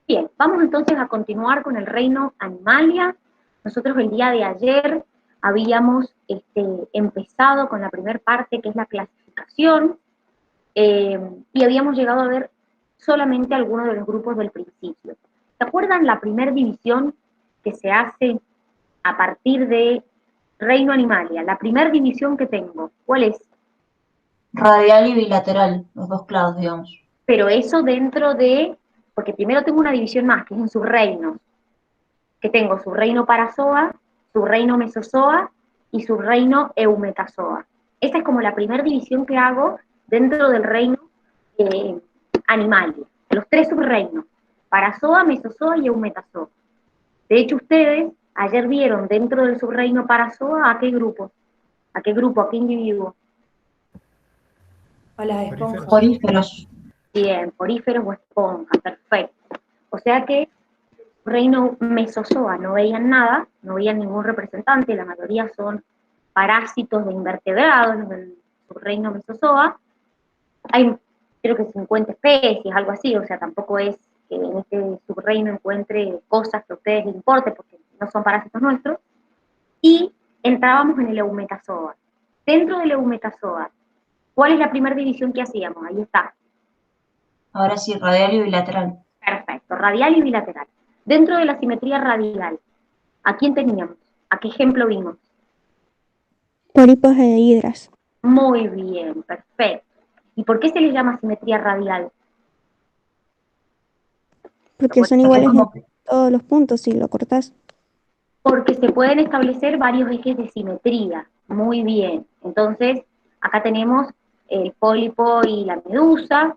Bien, vamos entonces a continuar con el reino Animalia. Nosotros el día de ayer habíamos empezado con la primera parte, que es la clasificación, y habíamos llegado a ver solamente algunos de los grupos del principio. ¿Se acuerdan la primera división que se hace a partir de reino Animalia? La primera división que tengo, ¿cuál es? Radial y bilateral, los dos clados, digamos. Pero eso dentro de, porque primero tengo una división más, que es en subreinos, que tengo subreino Parazoa, subreino Mesozoa y subreino Eumetazoa. Esta es como la primera división que hago dentro del reino eh, Animalia, los tres subreinos, Parazoa, Mesozoa y Eumetazoa. De hecho, ustedes ayer vieron dentro del subreino Parazoa a qué grupo, a qué individuo. A las Poríferos. esponjas. Poríferos. Bien, poríferos o esponjas, perfecto. O sea que reino Mesozoa no veían nada, no veían ningún representante, la mayoría son parásitos de invertebrados en el reino Mesozoa. Hay creo que 50 especies, algo así, o sea, tampoco es que en este subreino encuentre cosas que a ustedes les importe, porque no son parásitos nuestros. Y entrábamos en el Eumetazoa. Dentro del Eumetazoa, ¿cuál es la primera división que hacíamos? Ahí está. Ahora sí, radial y bilateral. Perfecto, radial y bilateral. Dentro de la simetría radial, ¿a quién teníamos? ¿A qué ejemplo vimos? Pólipos e hidras, Muy bien, perfecto. ¿Y por qué se le llama simetría radial? porque son Porque es iguales en como, todos los puntos si lo cortás. Porque se pueden establecer varios ejes de simetría. Muy bien. Entonces, acá tenemos el pólipo y la medusa.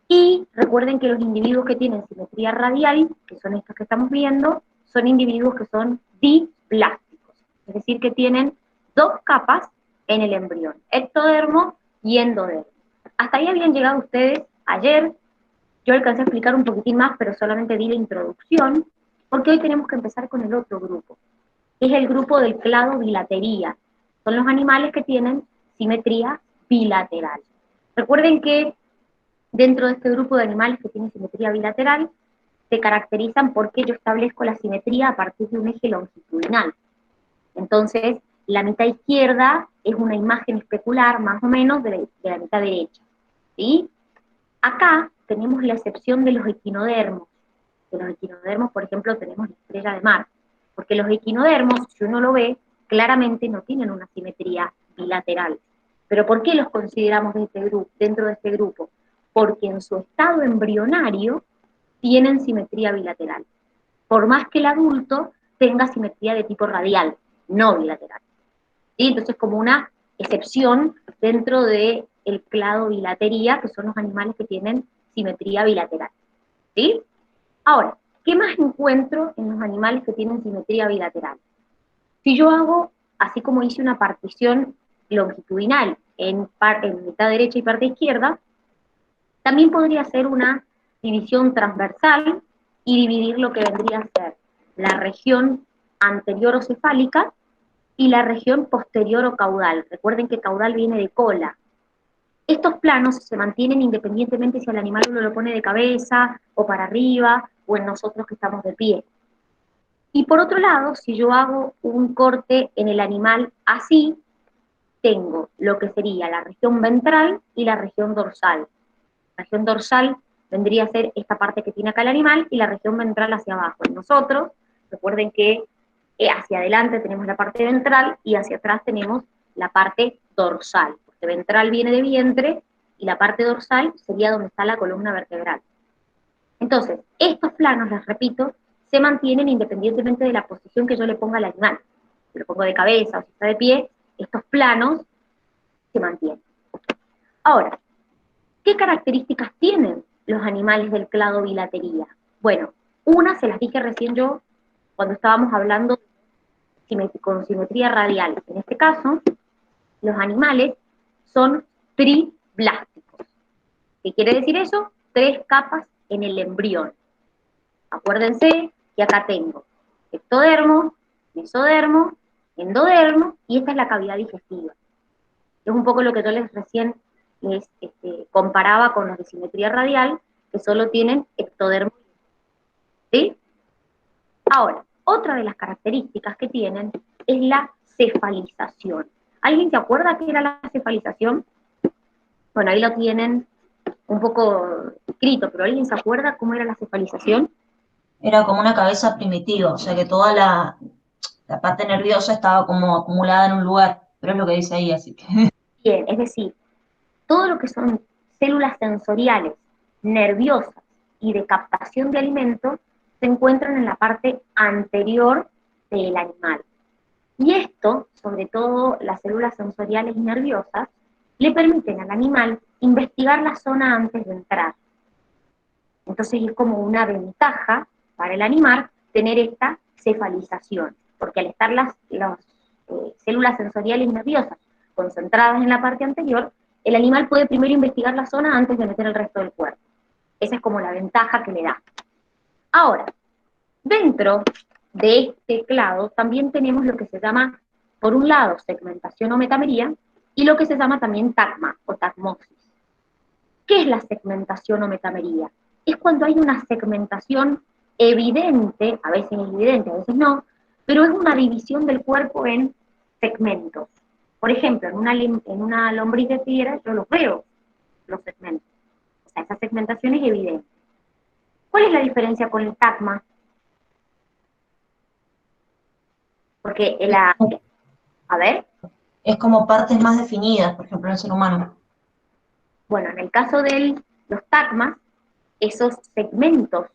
Y recuerden que los individuos que tienen simetría radial, que son estos que estamos viendo, son individuos que son diplásticos. Es decir, que tienen dos capas en el embrión, ectodermo y endodermo. Hasta ahí habían llegado ustedes ayer. Yo alcancé a explicar un poquitín más, pero solamente di la introducción, porque hoy tenemos que empezar con el otro grupo, que es el grupo del clado bilatería. Son los animales que tienen simetría bilateral. Recuerden que dentro de este grupo de animales que tienen simetría bilateral, se caracterizan porque yo establezco la simetría a partir de un eje longitudinal. Entonces, la mitad izquierda es una imagen especular, más o menos, de la mitad derecha. ¿Sí? Acá tenemos la excepción de los equinodermos. De los equinodermos, por ejemplo, tenemos la estrella de mar. Porque los equinodermos, si uno lo ve, claramente no tienen una simetría bilateral. ¿Pero por qué los consideramos dentro de este grupo? Porque en su estado embrionario tienen simetría bilateral. Por más que el adulto tenga simetría de tipo radial, no bilateral. ¿Sí? Entonces, como una excepción dentro del clado bilatería, que son los animales que tienen simetría bilateral. ¿Sí? Ahora, ¿qué más encuentro en los animales que tienen simetría bilateral? Si yo hago, así como hice una partición longitudinal en mitad derecha y parte izquierda, también podría hacer una división transversal y dividir lo que vendría a ser la región anterior-cefálica y la región posterior o caudal. Recuerden que caudal viene de cola. Estos planos se mantienen independientemente si al animal uno lo pone de cabeza o para arriba o en nosotros que estamos de pie. Y por otro lado, si yo hago un corte en el animal así, tengo lo que sería la región ventral y la región dorsal. La región dorsal vendría a ser esta parte que tiene acá el animal y la región ventral hacia abajo. En nosotros, recuerden que hacia adelante tenemos la parte ventral y hacia atrás tenemos la parte dorsal, porque ventral viene de vientre y la parte dorsal sería donde está la columna vertebral. Entonces, estos planos, les repito, se mantienen independientemente de la posición que yo le ponga al animal. Si lo pongo de cabeza o si está de pie, estos planos se mantienen. Ahora, ¿qué características tienen los animales del clado bilatería? Bueno, una se las dije recién yo cuando estábamos hablando con simetría radial. En este caso, los animales son triblásticos. ¿Qué quiere decir eso? Tres capas en el embrión. Acuérdense que acá tengo ectodermo, mesodermo, endodermo, y esta es la cavidad digestiva. Es un poco lo que yo les recién comparaba con los de simetría radial, que solo tienen ectodermo. ¿sí? Ahora, otra de las características que tienen es la cefalización. ¿Alguien se acuerda qué era la cefalización? Bueno, ahí lo tienen un poco escrito, pero ¿alguien se acuerda cómo era la cefalización? Era como una cabeza primitiva, o sea que toda la parte nerviosa estaba como acumulada en un lugar, pero es lo que dice ahí, así que... Bien, es decir, todo lo que son células sensoriales, nerviosas y de captación de alimentos se encuentran en la parte anterior del animal. Y esto, sobre todo las células sensoriales y nerviosas, le permiten al animal investigar la zona antes de entrar. Entonces es como una ventaja para el animal tener esta cefalización, porque al estar las células sensoriales y nerviosas concentradas en la parte anterior, el animal puede primero investigar la zona antes de meter el resto del cuerpo. Esa es como la ventaja que le da. Ahora, dentro de este clado también tenemos lo que se llama, por un lado, segmentación o metamería, y lo que se llama también tagma o tagmosis. ¿Qué es la segmentación o metamería? Es cuando hay una segmentación evidente, a veces es evidente, a veces no, pero es una división del cuerpo en segmentos. Por ejemplo, en una lombriz de tierra yo los veo, los segmentos. O sea, esa segmentación es evidente. ¿Cuál es la diferencia con el tagma? Porque a ver, Es como partes más definidas, por ejemplo, en el ser humano. bueno, en el caso de los tagmas, esos segmentos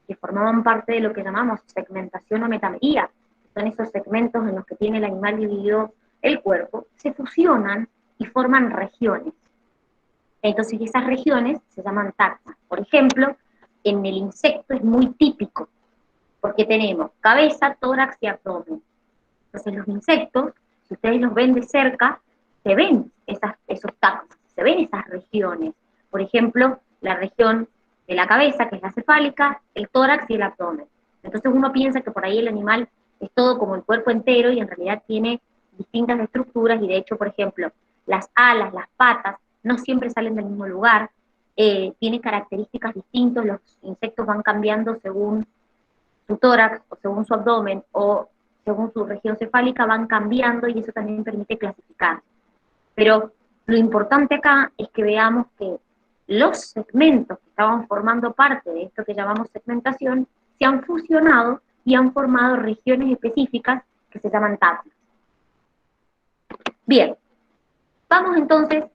que formaban parte de lo que llamamos segmentación o metamería, son esos segmentos en los que tiene el animal dividido el cuerpo, se fusionan y forman regiones. Entonces esas regiones se llaman tagmas. Por ejemplo, en el insecto es muy típico, porque tenemos cabeza, tórax y abdomen. Entonces los insectos, si ustedes los ven de cerca, se ven esos tagmas, se ven esas regiones. Por ejemplo, la región de la cabeza, que es la cefálica, el tórax y el abdomen. Entonces uno piensa que por ahí el animal es todo como el cuerpo entero y en realidad tiene distintas estructuras y de hecho, por ejemplo, las alas, las patas, no siempre salen del mismo lugar, tienen características distintas, los insectos van cambiando según su tórax o según su abdomen o según su región cefálica van cambiando y eso también permite clasificar. Pero lo importante acá es que veamos que los segmentos que estaban formando parte de esto que llamamos segmentación se han fusionado y han formado regiones específicas que se llaman tagmas. Bien, vamos entonces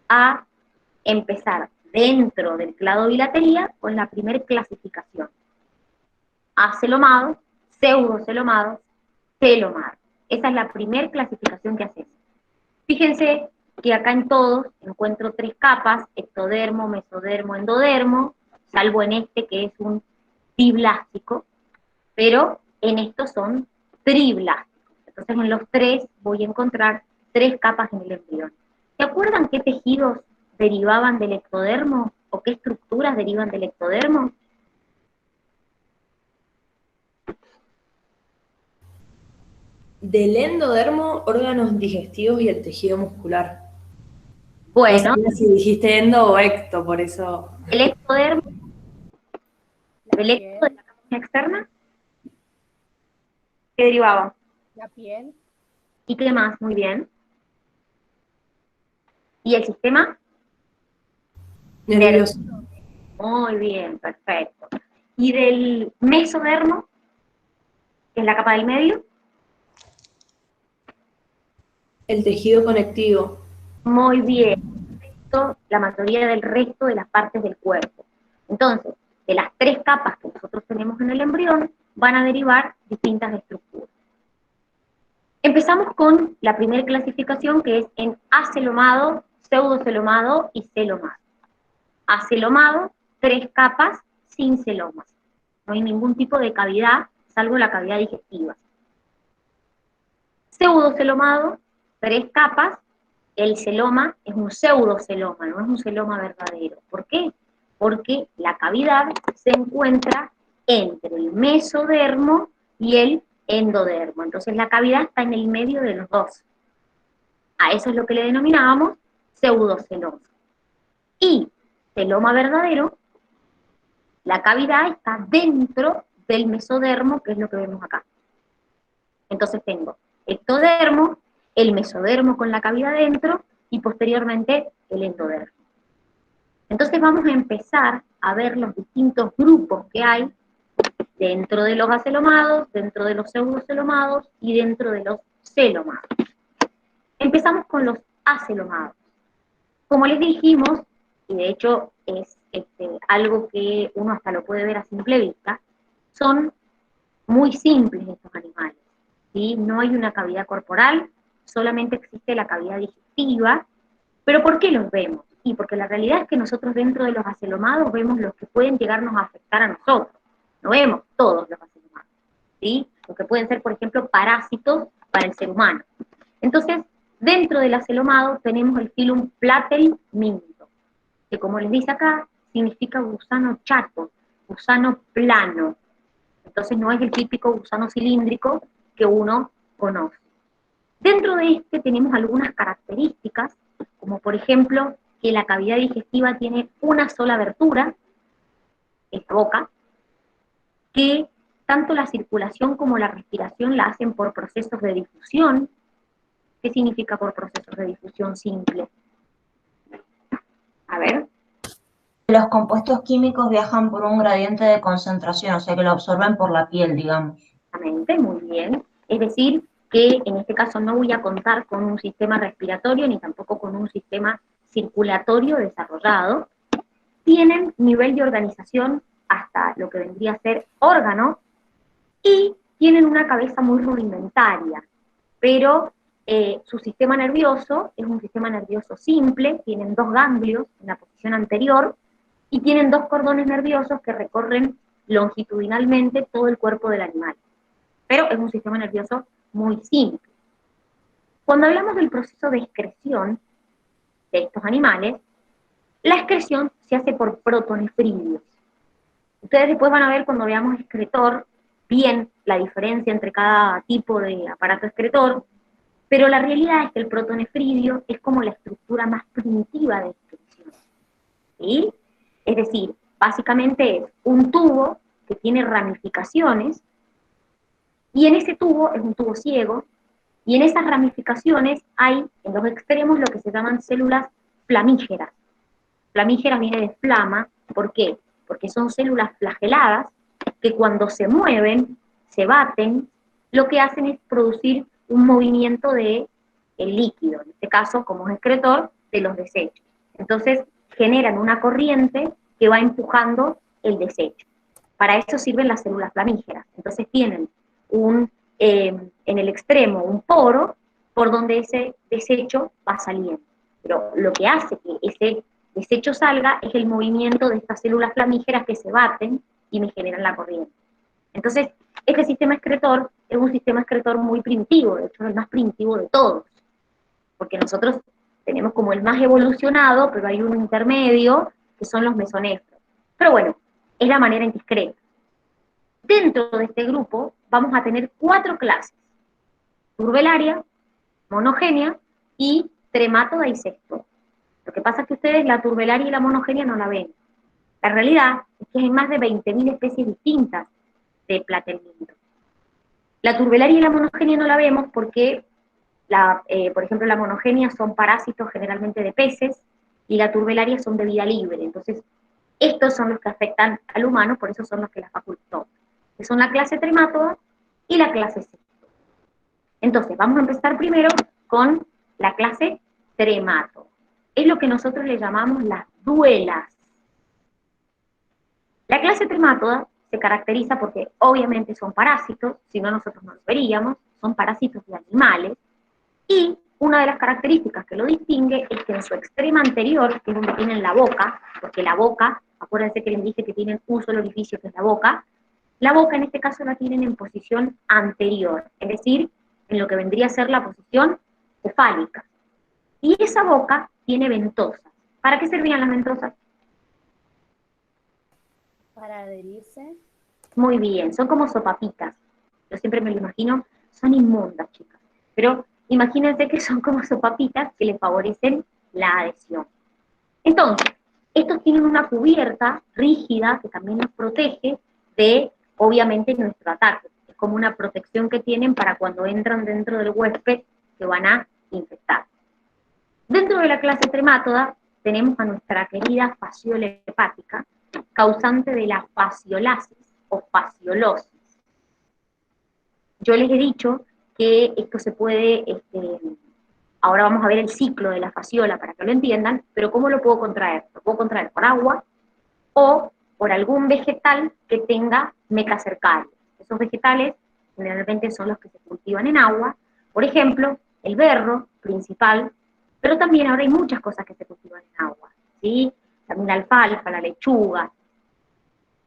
a empezar dentro del clado bilatería con la primera clasificación. Acelomado, pseudocelomado, celomado. Esa es la primera clasificación que hacemos. Fíjense que acá en todos encuentro tres capas, ectodermo, mesodermo, endodermo, salvo en este que es un diblástico, pero en estos son triblásticos. Entonces en los tres voy a encontrar tres capas en el embrión. ¿Se acuerdan qué tejidos derivaban del ectodermo o qué estructuras derivan del ectodermo? Del endodermo, órganos digestivos y el tejido muscular. No Bueno, sabía si dijiste endo o ecto, por eso. el ectodermo, La el ecto de piel, la capa externa, ¿qué derivaba? la piel, ¿Y qué más? Muy bien. ¿Y el sistema? Nervioso. Muy bien, perfecto. ¿Y del mesodermo, que es la capa del medio? El tejido conectivo. Muy bien. La mayoría del resto de las partes del cuerpo. Entonces, de las tres capas que nosotros tenemos en el embrión, van a derivar distintas estructuras. Empezamos con la primera clasificación, que es en acelomado, pseudocelomado y celomado. Acelomado, tres capas sin celomas. No hay ningún tipo de cavidad, salvo la cavidad digestiva. Pseudocelomado, tres capas, el celoma es un pseudoceloma, no es un celoma verdadero. ¿Por qué? Porque la cavidad se encuentra entre el mesodermo y el endodermo. Entonces la cavidad está en el medio de los dos. A eso es lo que le denominábamos pseudoceloma. Y celoma verdadero, la cavidad está dentro del mesodermo, que es lo que vemos acá. Entonces tengo ectodermo, el mesodermo con la cavidad dentro, y posteriormente el endodermo. Entonces vamos a empezar a ver los distintos grupos que hay dentro de los acelomados, dentro de los pseudocelomados y dentro de los celomados. Empezamos con los acelomados. Como les dijimos, y de hecho es algo que uno hasta lo puede ver a simple vista, son muy simples estos animales, ¿sí? No hay una cavidad corporal, solamente existe la cavidad digestiva. ¿Pero por qué los vemos? Y porque la realidad es que nosotros dentro de los acelomados vemos los que pueden llegarnos a afectar a nosotros. No vemos todos los acelomados, ¿sí? Los que pueden ser, por ejemplo, parásitos para el ser humano. Entonces, dentro del acelomado tenemos el filum Platel-Minto, que como les dice acá, significa gusano chato, gusano plano. Entonces no es el típico gusano cilíndrico que uno conoce. Dentro de este tenemos algunas características, como por ejemplo que la cavidad digestiva tiene una sola abertura, esta boca, que tanto la circulación como la respiración la hacen por procesos de difusión. ¿Qué significa por procesos de difusión simple? A ver. Los compuestos químicos viajan por un gradiente de concentración, o sea que lo absorben por la piel, digamos. Exactamente, muy bien. Es decir, que en este caso no voy a contar con un sistema respiratorio ni tampoco con un sistema circulatorio desarrollado. Tienen nivel de organización hasta lo que vendría a ser órgano y tienen una cabeza muy rudimentaria, pero su sistema nervioso es un sistema nervioso simple, tienen 2 ganglios en la posición anterior y tienen 2 cordones nerviosos que recorren longitudinalmente todo el cuerpo del animal. Pero es un sistema nervioso muy simple. Cuando hablamos del proceso de excreción de estos animales, la excreción se hace por protonefridios. Ustedes después van a ver cuando veamos excretor, bien la diferencia entre cada tipo de aparato excretor, pero la realidad es que el protonefridio es como la estructura más primitiva de excreción, ¿sí? Es decir, básicamente es un tubo que tiene ramificaciones, y en ese tubo es un tubo ciego, y en esas ramificaciones hay en los extremos lo que se llaman células flamígeras. Flamígeras viene de flama, ¿por qué? Porque son células flageladas que cuando se mueven, se baten, lo que hacen es producir un movimiento de el líquido, en este caso como excretor de los desechos. Entonces generan una corriente que va empujando el desecho. Para eso sirven las células flamígeras. Entonces tienen en el extremo un poro por donde ese desecho va saliendo. Pero lo que hace que ese desecho salga es el movimiento de estas células flamígeras que se baten y me generan la corriente. Entonces, este sistema excretor es un sistema excretor muy primitivo, de hecho es el más primitivo de todos, porque nosotros tenemos como el más evolucionado, pero hay un intermedio, que son los mesonefros. Pero bueno, es la manera en que excreta. Dentro de este grupo vamos a tener 4 clases: turbelaria, monogenia y tremátoda y sexto. Lo que pasa es que ustedes la turbelaria y la monogenia no la ven. La realidad es que hay más de 20.000 especies distintas de Platel-Minto. La turbelaria y la monogenia no la vemos porque, por ejemplo, la monogenia son parásitos generalmente de peces y la turbelaria son de vida libre. Entonces, estos son los que afectan al humano, por eso son los que la facultó, que son la clase tremátoda y la clase sexto. Entonces, vamos a empezar primero con la clase tremátoda. Es lo que nosotros le llamamos las duelas. La clase tremátoda se caracteriza porque obviamente son parásitos, si no nosotros no los veríamos, son parásitos de animales, y una de las características que lo distingue es que en su extrema anterior, que es donde tienen la boca, porque la boca, acuérdense que les dije que tienen un solo orificio que es la boca en este caso la tienen en posición anterior, es decir, en lo que vendría a ser la posición cefálica. Y esa boca tiene ventosas. ¿Para qué servían las ventosas? Para adherirse. Muy bien, son como sopapitas. Yo siempre me lo imagino, son inmundas, chicas. Pero imagínense que son como sopapitas que les favorecen la adhesión. Entonces, estos tienen una cubierta rígida que también los protege de obviamente nuestro ataque. Es como una protección que tienen para cuando entran dentro del huésped que van a infectar. Dentro de la clase tremátoda tenemos a nuestra querida fasciola hepática, causante de la fasciolasis o fasciolosis. Yo les he dicho que esto se puede, ahora vamos a ver el ciclo de la fasciola para que lo entiendan, pero ¿cómo lo puedo contraer? Lo puedo contraer por agua o por algún vegetal que tenga mecacercaria. Esos vegetales generalmente son los que se cultivan en agua, por ejemplo, el berro principal, pero también ahora hay muchas cosas que se cultivan en agua, ¿sí? También la alfalfa, la lechuga.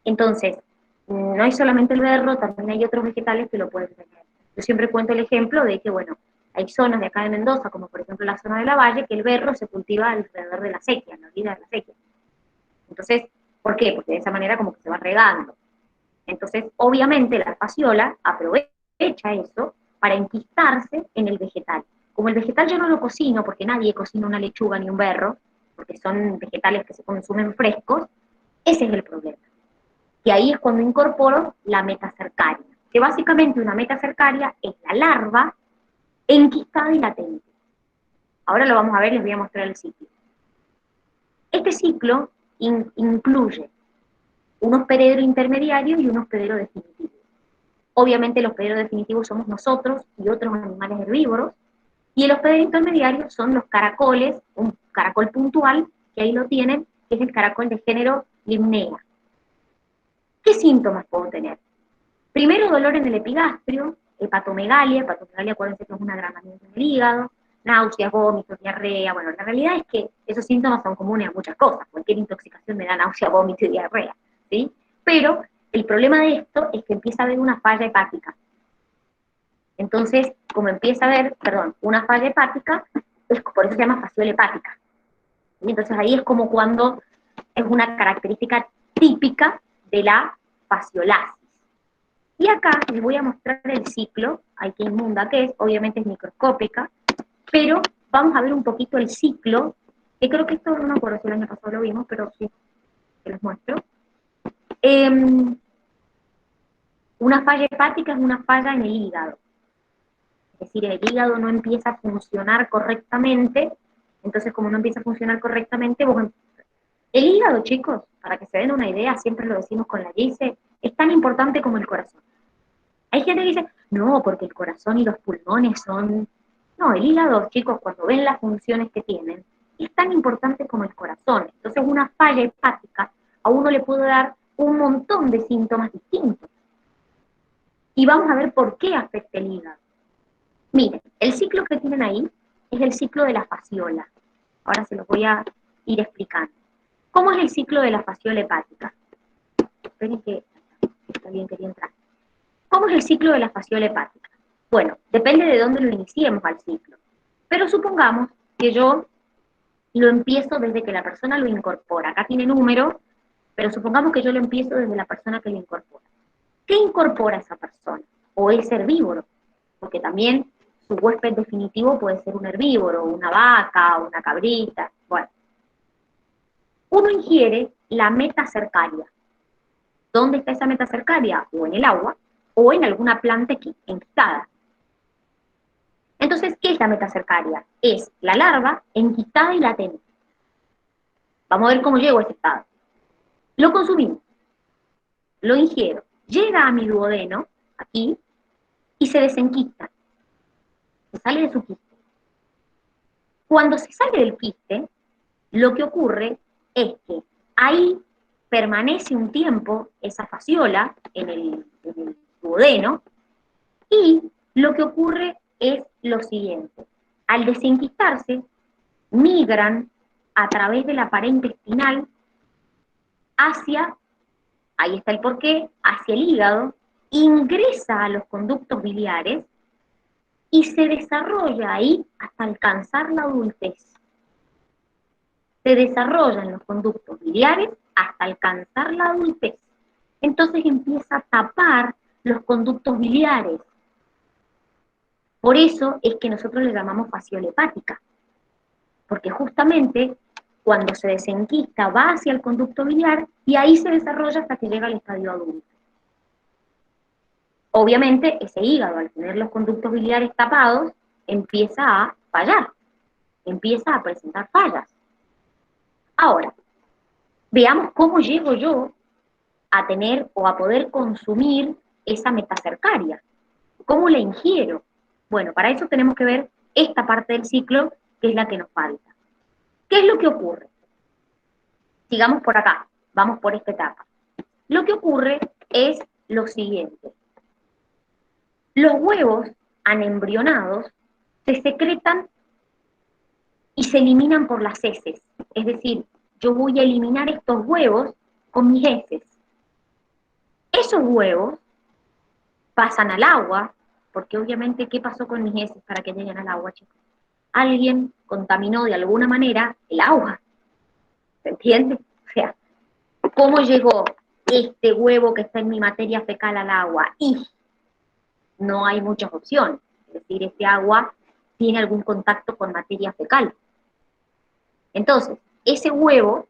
Entonces, no hay solamente el berro, también hay otros vegetales que lo pueden tener. Yo siempre cuento el ejemplo de que, bueno, hay zonas de acá de Mendoza, como por ejemplo la zona de la Valle, que el berro se cultiva alrededor de la sequía, en la orilla de la sequía. Entonces, ¿por qué? Porque de esa manera como que se va regando. Entonces, obviamente la fasciola aprovecha eso para enquistarse en el vegetal. Como el vegetal yo no lo cocino, porque nadie cocina una lechuga ni un berro, porque son vegetales que se consumen frescos, ese es el problema. Y ahí es cuando incorporo la metacercaria, que básicamente una metacercaria es la larva enquistada y latente. Ahora lo vamos a ver, les voy a mostrar el ciclo. Este ciclo incluye un hospedero intermediario y un hospedero definitivo. Obviamente el hospedero definitivo somos nosotros y otros animales herbívoros, y el hospedero intermediario son los caracoles, un caracol puntual, que ahí lo tienen, que es el caracol de género Limnea. ¿Qué síntomas puedo tener? Primero, dolor en el epigastrio, hepatomegalia, acuérdense que es un agrandamiento en el hígado, náuseas, vómitos, diarrea. Bueno, la realidad es que esos síntomas son comunes a muchas cosas, cualquier intoxicación me da náusea, vómito y diarrea, ¿sí? Pero el problema de esto es que empieza a haber una falla hepática. Entonces, como empieza a haber, una falla hepática, por eso se llama fasciola hepática. Y entonces ahí es como cuando es una característica típica de la fasciolasis. Y acá les voy a mostrar el ciclo, hay que inmunda que es, obviamente es microscópica, pero vamos a ver un poquito el ciclo, que creo que esto no me acuerdo si el año pasado lo vimos, pero sí, que les muestro. Una falla hepática es una falla en el hígado. Es decir, el hígado no empieza a funcionar correctamente, entonces como no empieza a funcionar correctamente, el hígado, chicos, para que se den una idea, siempre lo decimos con la Gise, es tan importante como el corazón. Hay gente que dice, no, porque el corazón y los pulmones son... No, el hígado, chicos, cuando ven las funciones que tienen, es tan importante como el corazón. Entonces una falla hepática a uno le puede dar un montón de síntomas distintos. Y vamos a ver por qué afecta el hígado. Miren, el ciclo que tienen ahí es el ciclo de la fasciola. Ahora se los voy a ir explicando. ¿Cómo es el ciclo de la fasciola hepática? Esperen que alguien quería entrar. ¿Cómo es el ciclo de la fasciola hepática? Bueno, depende de dónde lo iniciemos al ciclo. Pero supongamos que yo lo empiezo desde que la persona lo incorpora. Acá tiene número, pero supongamos que yo lo empiezo desde la persona que lo incorpora. ¿Qué incorpora esa persona? O es herbívoro, porque también su huésped definitivo puede ser un herbívoro, una vaca, una cabrita. Bueno, uno ingiere la metacercaria. ¿Dónde está esa metacercaria? O en el agua, o en alguna planta enquistada. Entonces, ¿qué es la metacercaria? Es la larva enquistada y latente. Vamos a ver cómo llego a ese estado. Lo consumimos, lo ingiero, llega a mi duodeno, aquí, y se desenquista. Se sale de su quiste. Cuando se sale del quiste, lo que ocurre es que ahí permanece un tiempo esa fasciola en el duodeno, y lo que ocurre es lo siguiente. Al desenquistarse, migran a través de la pared intestinal hacia, ahí está el porqué, hacia el hígado, ingresa a los conductos biliares y se desarrolla ahí hasta alcanzar la adultez. Se desarrollan los conductos biliares hasta alcanzar la adultez. Entonces empieza a tapar los conductos biliares. Por eso es que nosotros le llamamos fasciola hepática, porque justamente cuando se desenquista va hacia el conducto biliar y ahí se desarrolla hasta que llega al estadio adulto. obviamente ese hígado, al tener los conductos biliares tapados, empieza a fallar, empieza a presentar fallas. Ahora, veamos cómo llego yo a tener o a poder consumir esa metacercaria. ¿Cómo la ingiero? Bueno, para eso tenemos que ver esta parte del ciclo, que es la que nos falta. ¿Qué es lo que ocurre? Sigamos por acá, vamos por esta etapa. Lo que ocurre es lo siguiente. Los huevos anembrionados se secretan y se eliminan por las heces. Es decir, yo voy a eliminar estos huevos con mis heces. Esos huevos pasan al agua, porque obviamente, ¿qué pasó con mis heces para que lleguen al agua, chicos? Alguien contaminó de alguna manera el agua. ¿Se entiende? O sea, ¿cómo llegó este huevo que está en mi materia fecal al agua? Y no hay muchas opciones. Es decir, este agua tiene algún contacto con materia fecal. Entonces, ese huevo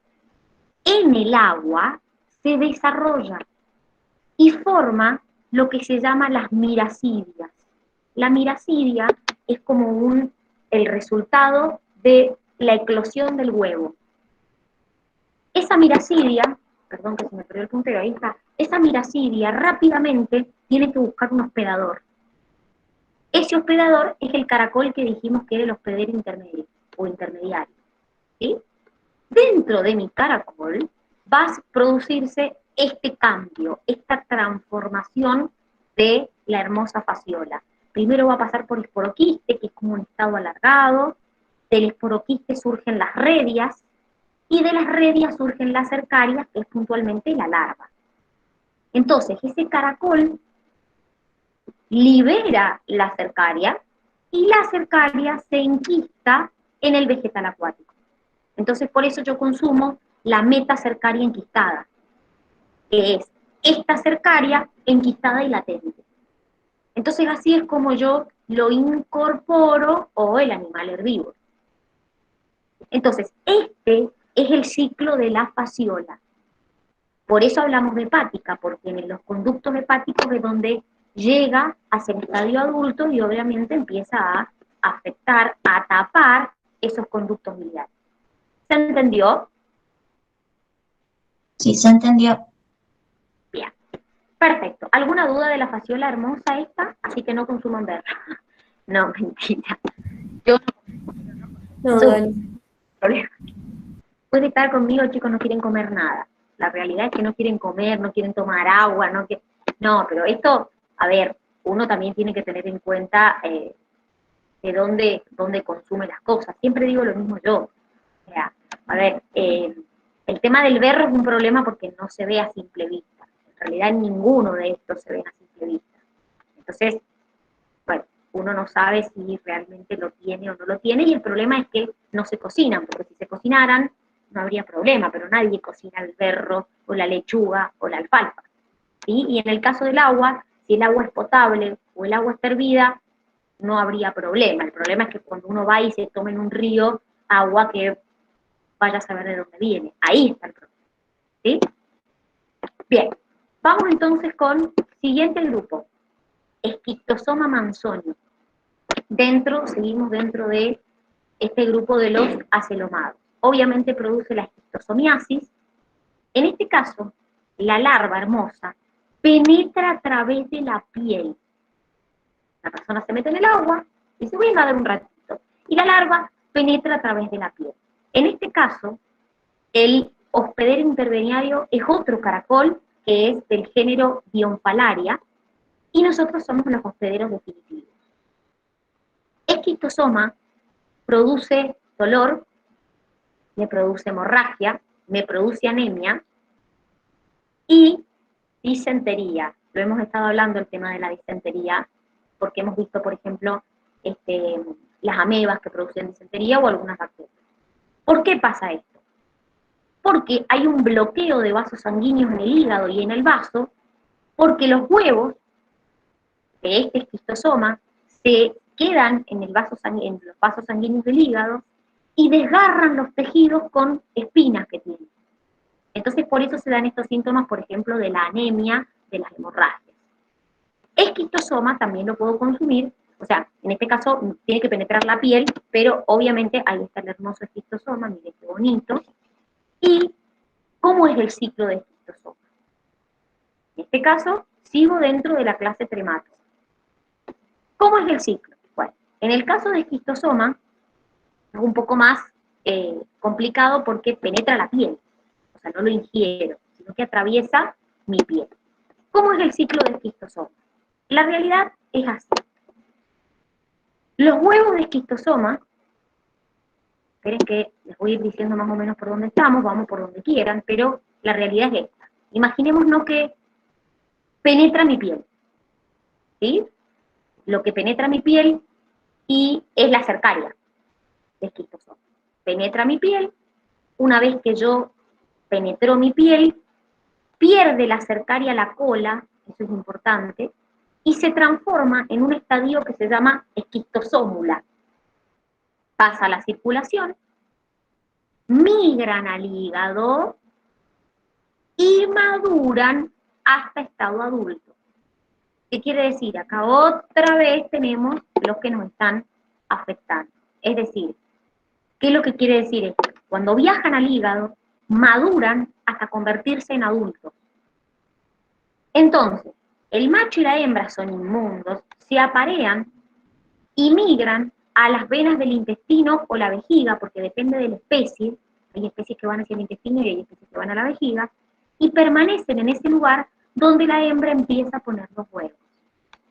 en el agua se desarrolla y forma lo que se llama las miracidias. La miracidia es como el resultado de la eclosión del huevo. Esa miracidia, perdón que se me perdió el puntero, ahí está, esa miracidia rápidamente tiene que buscar un hospedador. Ese hospedador es el caracol que dijimos que era el hospedero intermedio o intermediario. ¿Sí? Dentro de mi caracol va a producirse este cambio, esta transformación de la hermosa fasciola. Primero va a pasar por esporoquiste, que es como un estado alargado, del esporoquiste surgen las redias, y de las redias surgen las cercarias, que es puntualmente la larva. Entonces, ese caracol libera la cercaria, y la cercaria se enquista en el vegetal acuático. Entonces, por eso yo consumo la metacercaria enquistada, que es esta cercaria enquistada y latente. Entonces, así es como yo lo incorporo, o el animal herbívoro. Entonces, este es el ciclo de la fasciola. Por eso hablamos de hepática, porque en los conductos hepáticos es donde llega hacia el estadio adulto y obviamente empieza a afectar, a tapar esos conductos biliares. ¿Se entendió? Sí, se entendió. Bien. Perfecto. ¿Alguna duda de la fasciola hermosa esta? Así que no consuman verla. No, mentira. Yo No, no. Dani. Problema. Puede estar conmigo, chicos, no quieren comer nada. La realidad es que no quieren comer, no quieren tomar agua, no, pero esto, a ver, uno también tiene que tener en cuenta de dónde consume las cosas. Siempre digo lo mismo yo. O sea, a ver, el tema del berro es un problema porque no se ve a simple vista. En realidad ninguno de estos se ve a simple vista. Entonces, bueno, uno no sabe si realmente lo tiene o no lo tiene, y el problema es que no se cocinan, porque si se cocinaran no habría problema, pero nadie cocina el berro o la lechuga o la alfalfa. ¿Sí? Y en el caso del agua, si el agua es potable o el agua está hervida, no habría problema. El problema es que cuando uno va y se toma en un río agua que vaya a saber de dónde viene. Ahí está el problema. ¿Sí? Bien, vamos entonces con el siguiente grupo, Schistosoma manzonio. Seguimos dentro de este grupo de los acelomados. Obviamente produce la esquistosomiasis. En este caso, la larva hermosa penetra a través de la piel. La persona se mete en el agua y se voy a nadar un ratito. Y la larva penetra a través de la piel. En este caso, el hospedero intermediario es otro caracol que es del género Dionfalaria, y nosotros somos los hospederos definitivos. Esquistosoma produce dolor, me produce hemorragia, me produce anemia y disentería. Lo hemos estado hablando el tema de la disentería, porque hemos visto, por ejemplo, las amebas que producen disentería o algunas bacterias. ¿Por qué pasa esto? Porque hay un bloqueo de vasos sanguíneos en el hígado y en el vaso, porque los huevos de este esquistosoma se quedan en los vasos sanguíneos del hígado y desgarran los tejidos con espinas que tienen. Entonces, por eso se dan estos síntomas, por ejemplo, de la anemia, de las hemorragias. Esquistosoma también lo puedo consumir, o sea, en este caso tiene que penetrar la piel, pero obviamente ahí está el hermoso esquistosoma, miren qué bonito. ¿Y cómo es el ciclo de esquistosoma? En este caso, sigo dentro de la clase Trematos. ¿Cómo es el ciclo? Bueno, en el caso de esquistosoma, es un poco más complicado porque penetra la piel, o sea, no lo ingiero, sino que atraviesa mi piel. ¿Cómo es el ciclo de esquistosoma? La realidad es así. Los huevos de esquistosoma, esperen que les voy a ir diciendo más o menos por dónde estamos, vamos por donde quieran, pero la realidad es esta. Imaginémonos que penetra mi piel, ¿sí? Lo que penetra mi piel y es la cercaria de esquistosoma. Penetra mi piel, una vez que yo penetró mi piel, pierde la cercaria la cola, eso es importante, y se transforma en un estadio que se llama esquistosómula. Pasa a la circulación, migran al hígado y maduran hasta estado adulto. ¿Qué quiere decir? Acá otra vez tenemos los que nos están afectando. Es decir, ¿qué es lo que quiere decir esto? Cuando viajan al hígado, maduran hasta convertirse en adultos. Entonces, el macho y la hembra son inmundos, se aparean y migran a las venas del intestino o la vejiga, porque depende de la especie, hay especies que van hacia el intestino y hay especies que van a la vejiga, y permanecen en ese lugar donde la hembra empieza a poner los huevos.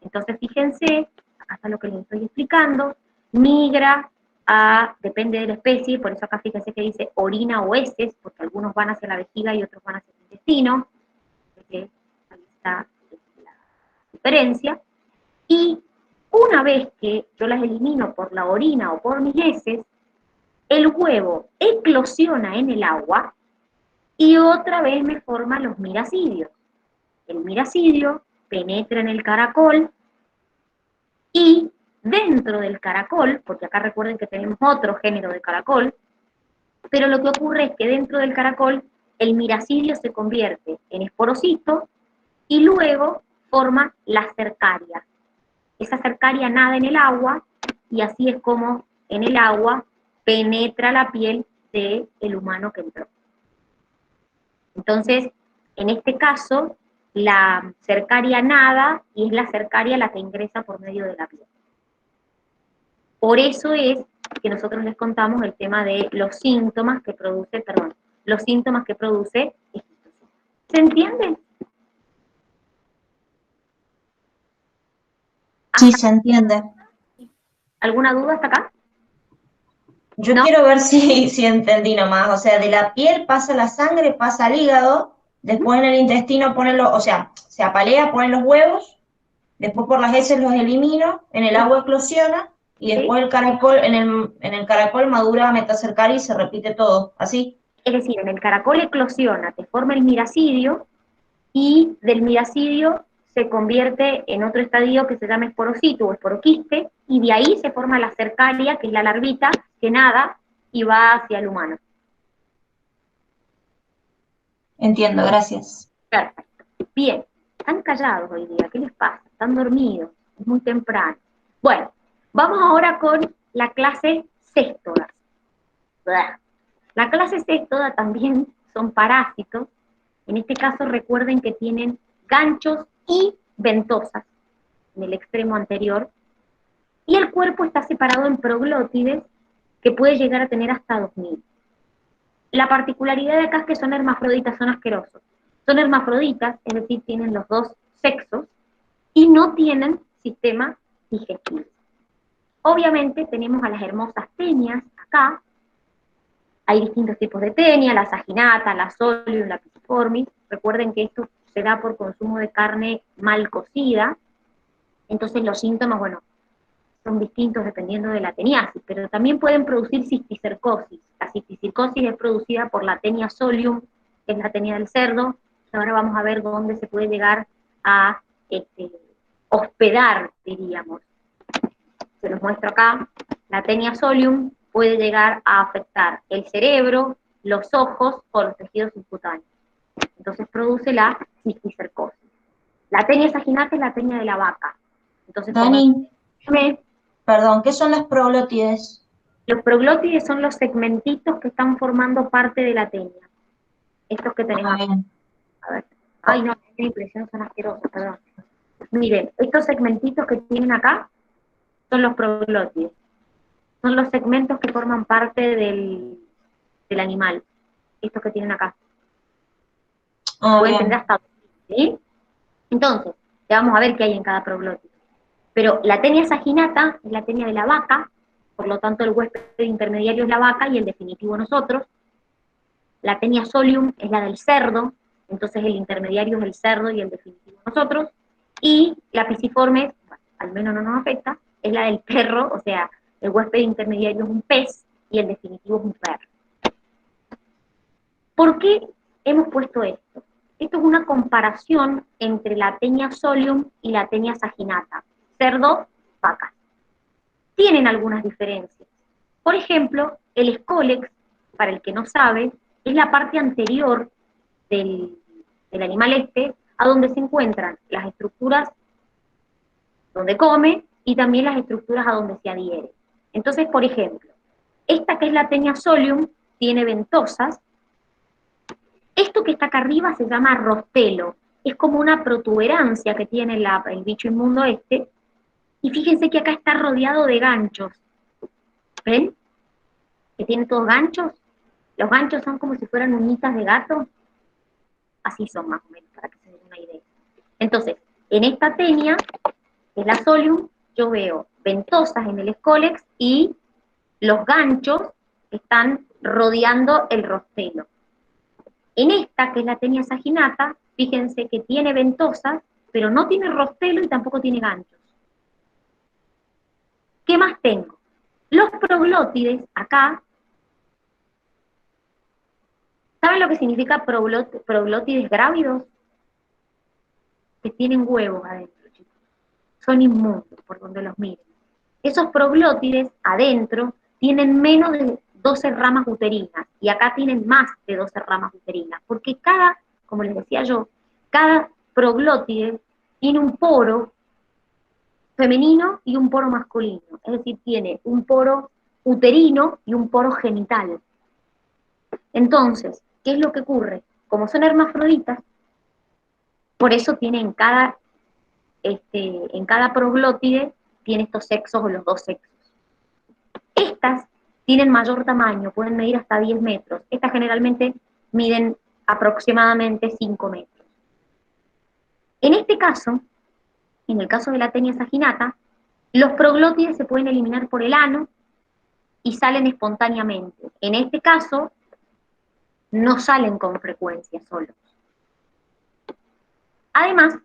Entonces, fíjense, acá está lo que les estoy explicando, migra a, depende de la especie, por eso acá fíjense que dice orina o heces, porque algunos van hacia la vejiga y otros van hacia el intestino, ahí está la diferencia, y una vez que yo las elimino por la orina o por mis heces, el huevo eclosiona en el agua y otra vez me forma los miracidios. El miracidio penetra en el caracol y dentro del caracol, porque acá recuerden que tenemos otro género de caracol, pero lo que ocurre es que dentro del caracol el miracidio se convierte en esporocito y luego forma la cercaria. Esa cercaria nada en el agua y así es como en el agua penetra la piel del humano que entró. Entonces, en este caso, la cercaria nada y es la cercaria la que ingresa por medio de la piel. Por eso es que nosotros les contamos el tema de los síntomas que produce, los síntomas que produce esquistosoma. ¿Se entiende? Sí, se entiende. ¿Alguna duda hasta acá? Yo ¿No? quiero ver si entendí nomás. O sea, de la piel pasa la sangre, pasa al hígado, después en el intestino ponen los, o sea, se apalea, ponen los huevos, después por las heces los elimino, en el agua eclosiona, y después el caracol, en el caracol madura metacercaria y se repite todo, ¿así? Es decir, en el caracol eclosiona, te forma el miracidio, y del miracidio se convierte en otro estadio que se llama esporocito o esporoquiste, y de ahí se forma la cercaria, que es la larvita, que nada y va hacia el humano. Entiendo, gracias. Perfecto. Bien, están callados hoy día, ¿qué les pasa? Están dormidos, es muy temprano. Bueno, vamos ahora con la clase céstodas. La clase céstoda también son parásitos. En este caso recuerden que tienen ganchos y ventosas en el extremo anterior, y el cuerpo está separado en proglótides que puede llegar a tener hasta 2000. La particularidad de acá es que son hermafroditas, son asquerosos. Son hermafroditas, es decir, tienen los dos sexos y no tienen sistema digestivo. Obviamente tenemos a las hermosas tenias acá. Hay distintos tipos de tenia, la saginata, la solium, la pisiformis. Recuerden que esto se da por consumo de carne mal cocida. Entonces los síntomas, bueno, son distintos dependiendo de la teniasis, pero también pueden producir cisticercosis. La cisticercosis es producida por la tenia solium, que es la tenia del cerdo, y ahora vamos a ver dónde se puede llegar a hospedar, diríamos. Se los muestro acá. La tenia solium puede llegar a afectar el cerebro, los ojos o los tejidos subcutáneos. Entonces produce la cisticercosis. La tenia saginata es la tenia de la vaca. Entonces, Dani, me- perdón, ¿qué son las proglótides? los proglótides son los segmentitos que están formando parte de la tenia. Estos que tenemos Ah, acá. bien. A ver. Ay, no, qué impresión, son asquerosos, perdón. Miren, estos segmentitos que tienen acá son los proglótides. Son los segmentos que forman parte del animal. Estos que tienen acá. Ah, Pueden tener bien. hasta... ¿Sí? Entonces, ya vamos a ver qué hay en cada proglótide. Pero la tenia saginata es la tenia de la vaca, por lo tanto el huésped intermediario es la vaca y el definitivo nosotros. La tenia solium es la del cerdo, entonces el intermediario es el cerdo y el definitivo nosotros. Y la pisiforme, al menos no nos afecta, es la del perro, o sea, el huésped intermediario es un pez y el definitivo es un perro. ¿Por qué hemos puesto esto? Esto es una comparación entre la tenia solium y la tenia saginata. Cerdo, vaca. Tienen algunas diferencias. Por ejemplo, el escólex, para el que no sabe, es la parte anterior del animal a donde se encuentran las estructuras donde come y también las estructuras a donde se adhiere. Entonces, por ejemplo, esta que es la tenia solium tiene ventosas. Esto que está acá arriba se llama rostelo. Es como una protuberancia que tiene el bicho inmundo y fíjense que acá está rodeado de ganchos. ¿Ven? Que tiene todos ganchos. Los ganchos son como si fueran uñitas de gato. Así son más o menos, para que se den una idea. Entonces, en esta tenia, que es la solium, yo veo ventosas en el escólex y los ganchos que están rodeando el rostelo. En esta, que es la tenia saginata, fíjense que tiene ventosas, pero no tiene rostelo y tampoco tiene ganchos. ¿Qué más tengo? Los proglótides, acá, ¿saben lo que significa proglótides grávidos? Que tienen huevos adentro, chicos. Son inmundos por donde los miren. Esos proglótides adentro tienen menos de 12 ramas uterinas, y acá tienen más de 12 ramas uterinas, porque cada, como les decía yo, cada proglótide tiene un poro femenino y un poro masculino, es decir, tiene un poro uterino y un poro genital. Entonces, ¿qué es lo que ocurre? Como son hermafroditas, por eso tiene en cada proglótide tiene estos sexos o los dos sexos. Estas tienen mayor tamaño, pueden medir hasta 10 metros. Estas generalmente miden aproximadamente 5 metros. En este caso, en el caso de la tenia saginata, los proglótides se pueden eliminar por el ano y salen espontáneamente. En este caso, no salen con frecuencia solos. Además,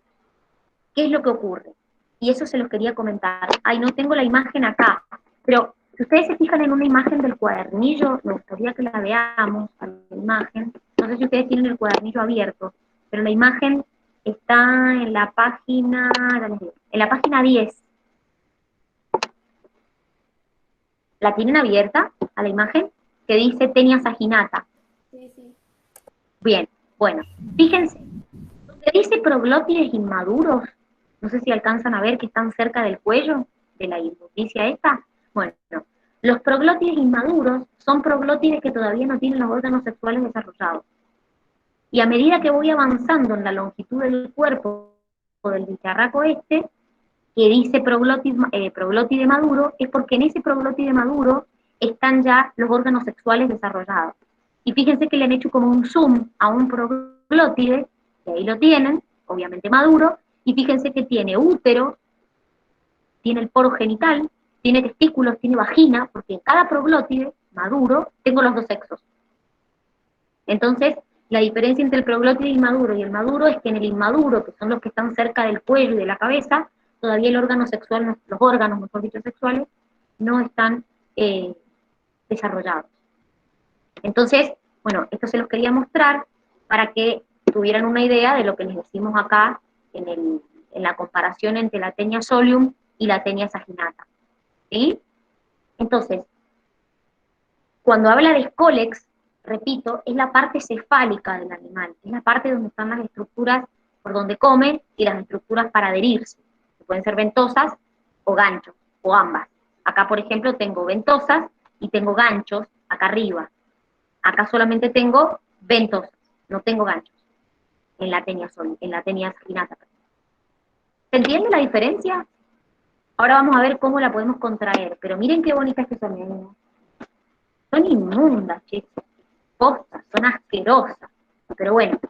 ¿qué es lo que ocurre? Y eso se los quería comentar. Ay, no tengo la imagen acá, pero si ustedes se fijan en una imagen del cuadernillo, me gustaría que la veamos, a la imagen. No sé si ustedes tienen el cuadernillo abierto, pero la imagen está en la página 10. ¿La tienen abierta a la imagen? Que dice tenia saginata. Sí, sí. Bien, bueno, fíjense, donde dice proglótides inmaduros, no sé si alcanzan a ver que están cerca del cuello, de la inmundicia esta. Bueno, los proglótides inmaduros son proglótides que todavía no tienen los órganos sexuales desarrollados. Y a medida que voy avanzando en la longitud del cuerpo del bicharraco que dice proglótide maduro, es porque en ese proglótide maduro están ya los órganos sexuales desarrollados. Y fíjense que le han hecho como un zoom a un proglótide, que ahí lo tienen, obviamente maduro, y fíjense que tiene útero, tiene el poro genital, tiene testículos, tiene vagina, porque en cada proglótide maduro tengo los dos sexos. Entonces, la diferencia entre el proglótide inmaduro y el maduro es que en el inmaduro, que son los que están cerca del cuello y de la cabeza, todavía el órgano sexual, los órganos, mejor dicho, sexuales, no están desarrollados. Entonces, bueno, esto se los quería mostrar para que tuvieran una idea de lo que les decimos acá en la comparación entre la tenia solium y la tenia saginata. ¿Sí? Entonces, cuando habla de escólex, repito, es la parte cefálica del animal, es la parte donde están las estructuras por donde come y las estructuras para adherirse, que pueden ser ventosas o ganchos, o ambas. Acá, por ejemplo, tengo ventosas y tengo ganchos acá arriba. Acá solamente tengo ventosas, no tengo ganchos en la tenia saginata. ¿Se entiende la diferencia? Ahora vamos a ver cómo la podemos contraer, pero miren qué bonitas que son, niñas. Son inmundas, chicos, postas, son asquerosas, pero bueno,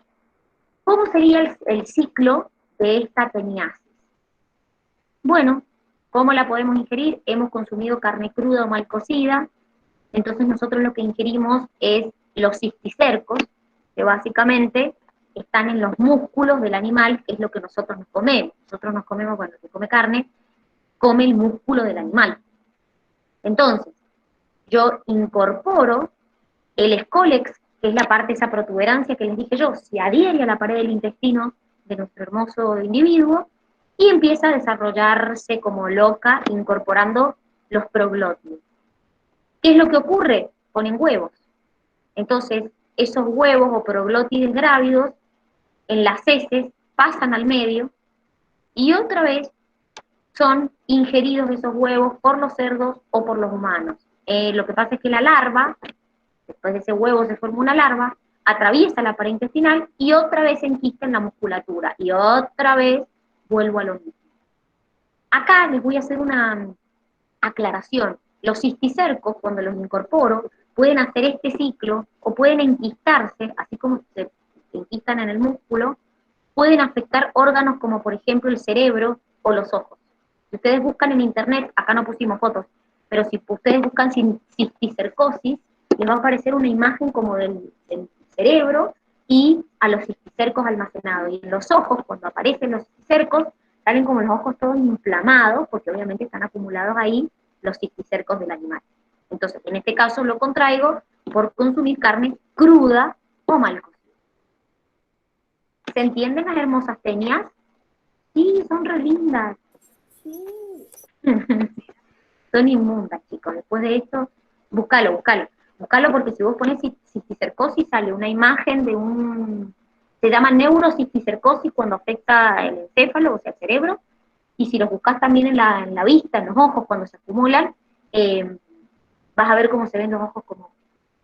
¿cómo sería el ciclo de esta teniasis? Bueno, ¿cómo la podemos ingerir? Hemos consumido carne cruda o mal cocida, entonces nosotros lo que ingerimos es los cisticercos, que básicamente están en los músculos del animal, que es lo que nosotros nos comemos. Nosotros nos comemos, cuando se come carne, come el músculo del animal. Entonces, yo incorporo el escólex, que es la parte, esa protuberancia que les dije yo, se adhiere a la pared del intestino de nuestro hermoso individuo y empieza a desarrollarse como loca, incorporando los proglótidos. ¿Qué es lo que ocurre? Ponen huevos. Entonces, esos huevos o proglótides grávidos en las heces pasan al medio y otra vez son ingeridos esos huevos por los cerdos o por los humanos. Lo que pasa es que la larva, después de ese huevo se forma una larva, atraviesa la pared intestinal y otra vez se enquista en la musculatura y otra vez vuelvo a lo mismo. Acá les voy a hacer una aclaración. Los cisticercos, cuando los incorporo, pueden hacer este ciclo o pueden enquistarse, así como se enquistan en el músculo, pueden afectar órganos como por ejemplo el cerebro o los ojos. Si ustedes buscan en internet, acá no pusimos fotos, pero si ustedes buscan cisticercosis, les va a aparecer una imagen como del cerebro y a los cisticercos almacenados. Y en los ojos, cuando aparecen los cisticercos, salen como los ojos todos inflamados, porque obviamente están acumulados ahí los cisticercos del animal. Entonces, en este caso lo contraigo por consumir carne cruda o mal cocida. ¿Se entienden las hermosas tenias? Sí, son re lindas. Sí. Son inmundas, chicos. Después de esto, búscalo porque si vos pones cisticercosis sale una imagen de se llama neurocisticercosis cuando afecta el encéfalo, o sea, el cerebro, y si los buscas también en la vista, en los ojos, cuando se acumulan, vas a ver cómo se ven los ojos como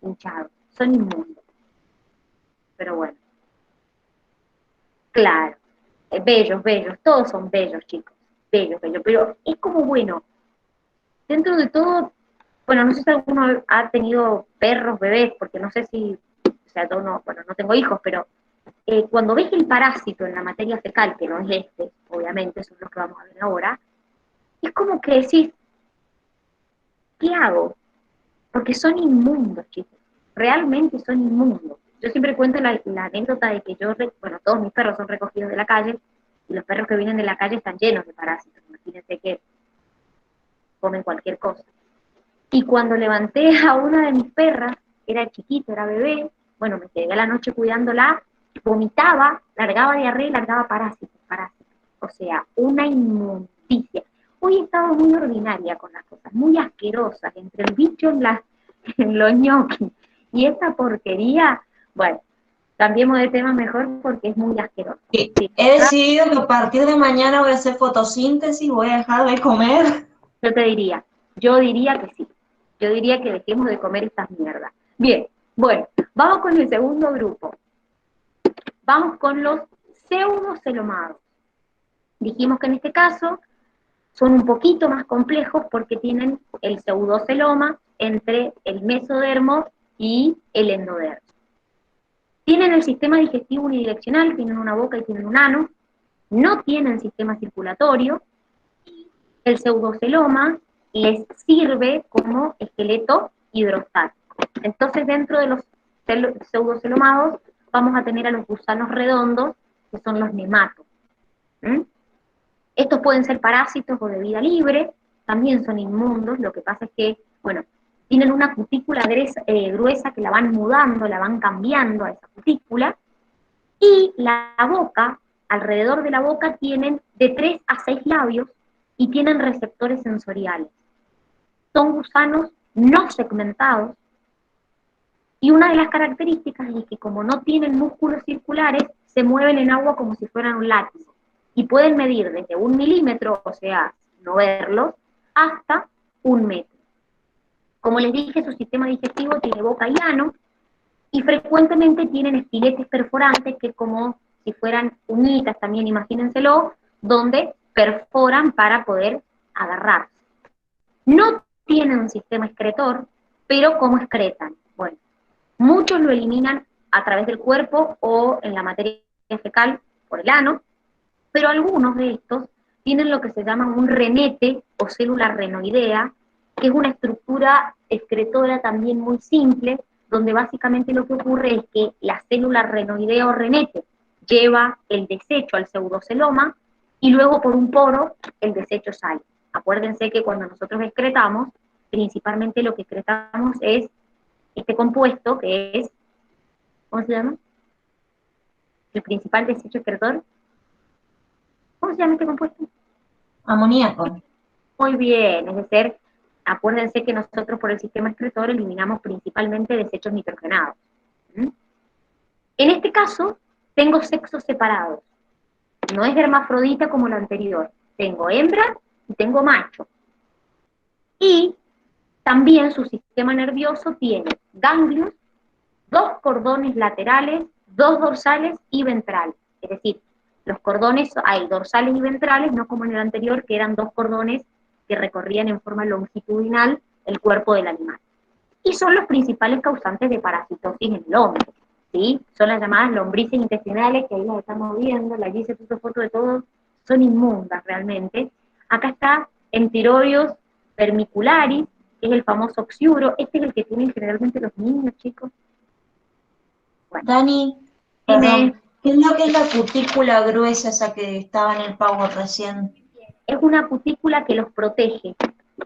hinchados. Son inmundos. Pero bueno. Claro. Bellos, todos son bellos, chicos. Bellos, pero es como bueno. Dentro de todo, bueno, no sé si alguno ha tenido perros, bebés, porque no sé si, o sea, yo no, bueno, no tengo hijos, pero cuando ves el parásito en la materia fecal, que no es este, obviamente, son los que vamos a ver ahora, es como que decís, ¿qué hago? Porque son inmundos, chicos, realmente son inmundos. Yo siempre cuento la anécdota de que bueno, todos mis perros son recogidos de la calle, y los perros que vienen de la calle están llenos de parásitos, imagínense que comen cualquier cosa. Y cuando levanté a una de mis perras, era chiquita, era bebé, bueno, me quedé a la noche cuidándola, vomitaba, largaba diarrea y largaba parásitos. O sea, una inmundicia. Hoy he estado muy ordinaria con las cosas, muy asquerosas, entre el bicho en los ñoquis y esta porquería. Bueno, cambiemos de tema mejor porque es muy asqueroso. Sí. Sí. He decidido que a partir de mañana voy a hacer fotosíntesis, voy a dejar de comer. Yo diría que sí. Yo diría que dejemos de comer estas mierdas. Bien, bueno, vamos con el segundo grupo. Vamos con los pseudocelomados. Dijimos que en este caso son un poquito más complejos porque tienen el pseudoceloma entre el mesodermo y el endodermo. Tienen el sistema digestivo unidireccional, tienen una boca y tienen un ano, no tienen sistema circulatorio, y el pseudoceloma les sirve como esqueleto hidrostático. Entonces, dentro de los pseudocelomados vamos a tener a los gusanos redondos, que son los nematos. Estos pueden ser parásitos o de vida libre, también son inmundos, lo que pasa es que, bueno, tienen una cutícula gruesa que la van mudando, la van cambiando a esa cutícula, y la boca, alrededor de la boca tienen de 3 a 6 labios y tienen receptores sensoriales. Son gusanos no segmentados, y una de las características es que como no tienen músculos circulares, se mueven en agua como si fueran un látigo, y pueden medir desde 1 milímetro, o sea, no verlos, hasta 1 metro. Como les dije, su sistema digestivo tiene boca y ano, y frecuentemente tienen estiletes perforantes, que como si fueran uñitas también, imagínenselo, donde perforan para poder agarrarse. No tienen un sistema excretor, pero ¿cómo excretan? Bueno, muchos lo eliminan a través del cuerpo o en la materia fecal por el ano, pero algunos de estos tienen lo que se llama un renete o célula renoidea, que es una estructura excretora también muy simple, donde básicamente lo que ocurre es que la célula renoidea o renete lleva el desecho al pseudoceloma y luego por un poro el desecho sale. Acuérdense que cuando nosotros excretamos, principalmente lo que excretamos es este compuesto que es, ¿cómo se llama? El principal desecho excretor. ¿Cómo se llama este compuesto? Amoníaco. Muy bien, es decir, acuérdense que nosotros por el sistema excretor eliminamos principalmente desechos nitrogenados. ¿Mm? En este caso, tengo sexos separados. No es hermafrodita como lo anterior. Tengo hembra y tengo macho. Y también su sistema nervioso tiene ganglios, 2 cordones laterales, 2 dorsales y ventrales. Es decir, los cordones hay dorsales y ventrales, no como en el anterior, que eran 2 cordones que recorrían en forma longitudinal el cuerpo del animal. Y son los principales causantes de parasitosis en el hombre, ¿sí? Son las llamadas lombrices intestinales, que ahí las estamos viendo, la se puso foto de todos, son inmundas realmente. Acá está Enterobius vermicularis, que es el famoso oxiuro, este es el que tienen generalmente los niños, chicos. Bueno, Dani, dime. perdón, ¿qué es lo que es la cutícula gruesa esa que estaba en el Power recién? Es una cutícula que los protege.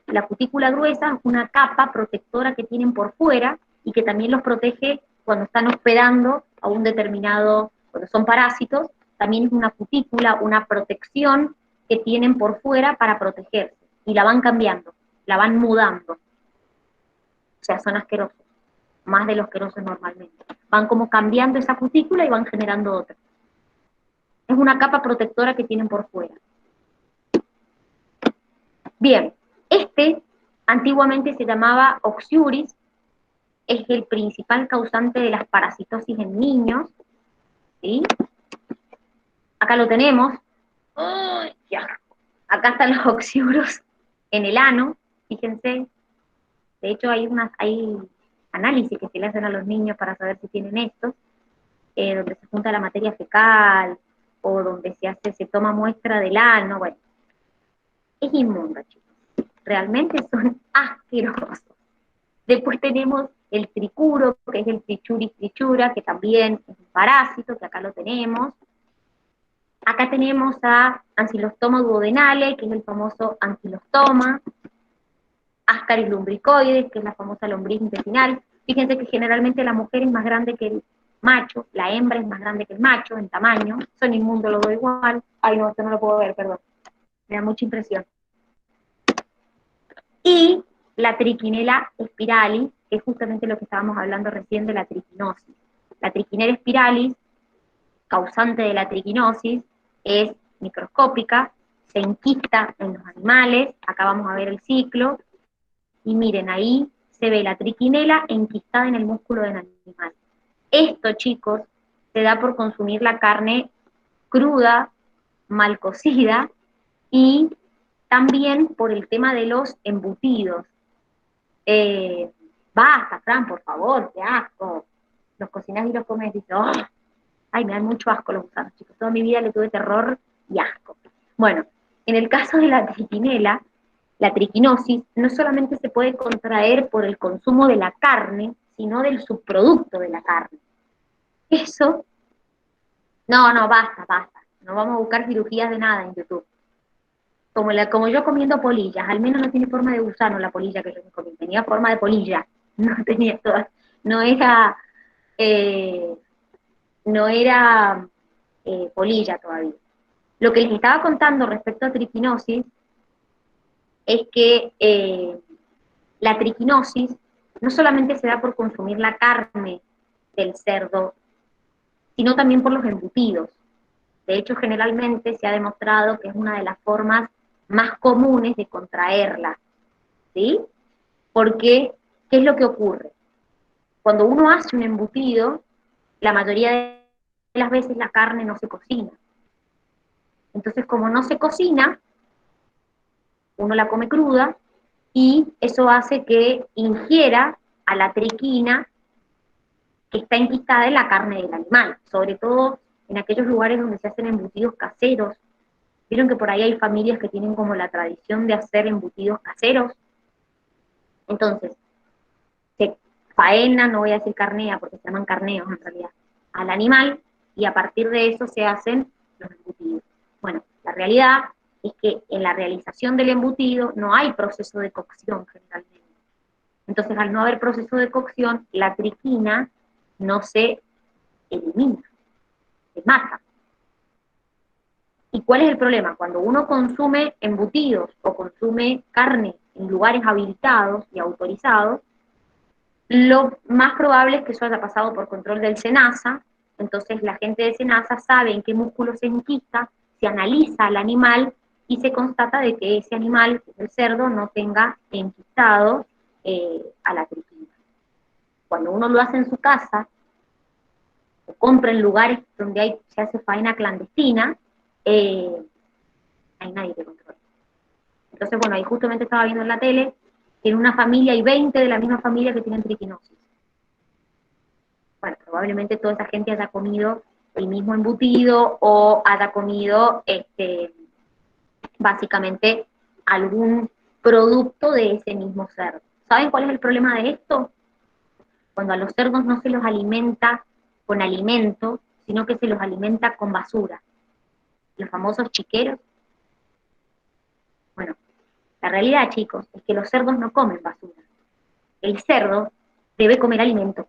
La cutícula gruesa es una capa protectora que tienen por fuera y que también los protege cuando están hospedando a un determinado, cuando son parásitos, también es una cutícula, una protección que tienen por fuera para protegerse, y la van cambiando, la van mudando. O sea, son asquerosos, más de los asquerosos normalmente. Van como cambiando esa cutícula y van generando otra. Es una capa protectora que tienen por fuera. Bien, este antiguamente se llamaba Oxiuris, es el principal causante de las parasitosis en niños, ¿sí? Acá lo tenemos. ¡Ay, qué asco! Acá están los oxiuros en el ano, fíjense. De hecho, hay análisis que se le hacen a los niños para saber si tienen esto, donde se junta la materia fecal, o donde se toma muestra del ano, bueno. Es inmunda, chicos. Realmente son asquerosos. Después tenemos el tricuro, que es el Trichuris trichura, que también es un parásito, que acá lo tenemos. Acá tenemos a Ancylostoma duodenale, que es el famoso ankylostoma. Ascaris lumbricoides, que es la famosa lombriz intestinal. Fíjense que generalmente la mujer es más grande que el macho, la hembra es más grande que el macho en tamaño. Son inmundos los dos igual. Ay, no, esto no lo puedo ver, perdón. Me da mucha impresión. Y la triquinela spiralis, que es justamente lo que estábamos hablando recién de la triquinosis. La triquinela spiralis, causante de la triquinosis, es microscópica, se enquista en los animales, acá vamos a ver el ciclo, y miren, ahí se ve la triquinela enquistada en el músculo del animal. Esto, chicos, se da por consumir la carne cruda, mal cocida, y también por el tema de los embutidos. Basta, Fran, por favor, qué asco. Los cocinás y los comes y dices, oh, ay, me dan mucho asco los gusanos, chicos. Toda mi vida le tuve terror y asco. Bueno, en el caso de la triquinela, la triquinosis no solamente se puede contraer por el consumo de la carne, sino del subproducto de la carne. Eso, no, basta. No vamos a buscar cirugías de nada en YouTube. Como yo comiendo polillas, al menos no tiene forma de gusano la polilla que yo me comí, tenía forma de polilla, no tenía todas, no era, eh, no era polilla todavía. Lo que les estaba contando respecto a triquinosis es que la triquinosis no solamente se da por consumir la carne del cerdo, sino también por los embutidos. De hecho, generalmente se ha demostrado que es una de las formas más comunes de contraerla, ¿sí? Porque, ¿qué es lo que ocurre? Cuando uno hace un embutido, la mayoría de las veces la carne no se cocina. Entonces, como no se cocina, uno la come cruda y eso hace que ingiera a la triquina que está enquistada en la carne del animal, sobre todo en aquellos lugares donde se hacen embutidos caseros. Vieron que por ahí hay familias que tienen como la tradición de hacer embutidos caseros. Entonces, se faena, no voy a decir carnea, porque se llaman carneos en realidad, al animal, y a partir de eso se hacen los embutidos. Bueno, la realidad es que en la realización del embutido no hay proceso de cocción generalmente. Entonces, al no haber proceso de cocción, la triquina no se elimina, se mata. ¿Y cuál es el problema? Cuando uno consume embutidos o consume carne en lugares habilitados y autorizados, lo más probable es que eso haya pasado por control del SENASA. Entonces la gente de SENASA sabe en qué músculo se enquista, se analiza al animal y se constata de que ese animal, el cerdo, no tenga enquistado a la triquina. Cuando uno lo hace en su casa, o compra en lugares donde se hace faena clandestina, hay nadie que controle. Entonces, bueno, ahí justamente estaba viendo en la tele que en una familia hay 20 de la misma familia que tienen triquinosis. Bueno, probablemente toda esa gente haya comido el mismo embutido o haya comido básicamente algún producto de ese mismo cerdo. ¿Saben cuál es el problema de esto? Cuando a los cerdos no se los alimenta con alimento, sino que se los alimenta con basura. Los famosos chiqueros. Bueno, la realidad, chicos, es que los cerdos no comen basura. El cerdo debe comer alimento.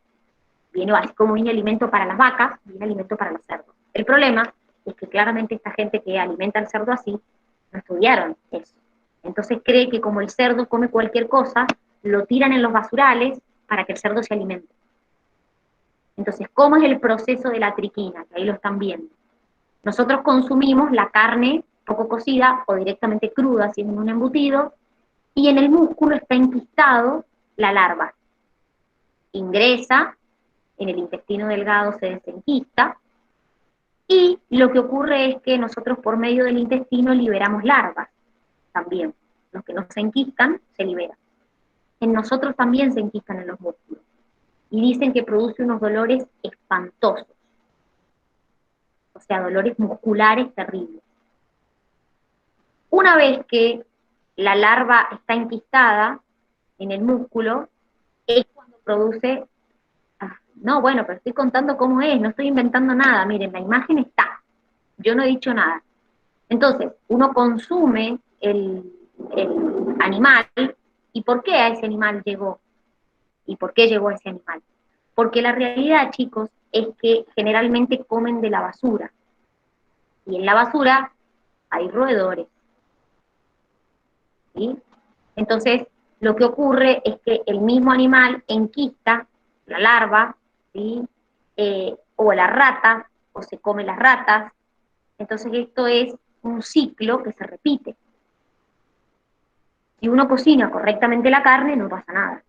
Viene así como viene alimento para las vacas, viene alimento para los cerdos. El problema es que claramente esta gente que alimenta al cerdo así, no estudiaron eso. Entonces cree que como el cerdo come cualquier cosa, lo tiran en los basurales para que el cerdo se alimente. Entonces, ¿cómo es el proceso de la triquina? Que ahí lo están viendo. Nosotros consumimos la carne poco cocida o directamente cruda, si es un embutido, y en el músculo está enquistado la larva. Ingresa, en el intestino delgado se desenquista, y lo que ocurre es que nosotros por medio del intestino liberamos larvas también. Los que no se enquistan, se liberan. En nosotros también se enquistan en los músculos. Y dicen que produce unos dolores espantosos. O sea, dolores musculares terribles. Una vez que la larva está enquistada en el músculo, es cuando produce... No, bueno, pero estoy contando cómo es, no estoy inventando nada. Miren, la imagen está. Yo no he dicho nada. Entonces, uno consume el animal, ¿y por qué a ese animal llegó? ¿Y por qué llegó a ese animal? Porque la realidad, chicos, es que generalmente comen de la basura. Y en la basura hay roedores. ¿Sí? Entonces, lo que ocurre es que el mismo animal enquista la larva, ¿sí? O la rata, o se come las ratas. Entonces, esto es un ciclo que se repite. Si uno cocina correctamente la carne, no pasa nada.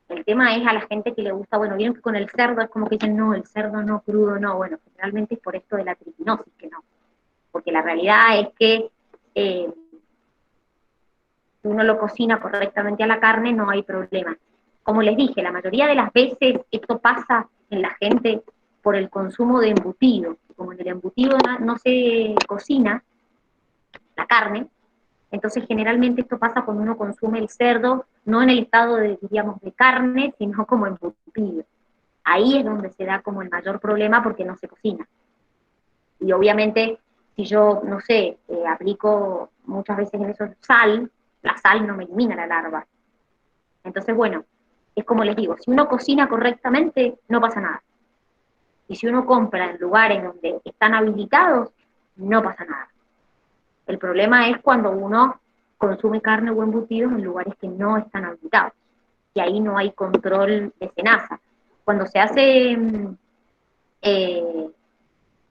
El tema es a la gente que le gusta, bueno, vieron que con el cerdo es como que dicen, no, el cerdo no, crudo no. Bueno, generalmente es por esto de la triquinosis que no. Porque la realidad es que si uno lo cocina correctamente a la carne, no hay problema. Como les dije, la mayoría de las veces esto pasa en la gente por el consumo de embutido. Como en el embutido no se cocina la carne, entonces generalmente esto pasa cuando uno consume el cerdo, no en el estado de, diríamos, de carne, sino como embutido. Ahí es donde se da como el mayor problema porque no se cocina. Y obviamente, si yo, no sé, aplico muchas veces en eso sal, la sal no me elimina la larva. Entonces, bueno, es como les digo, si uno cocina correctamente, no pasa nada. Y si uno compra en lugares donde están habilitados, no pasa nada. El problema es cuando uno consume carne o embutidos en lugares que no están habilitados. Y ahí no hay control de SENASA. Cuando se hace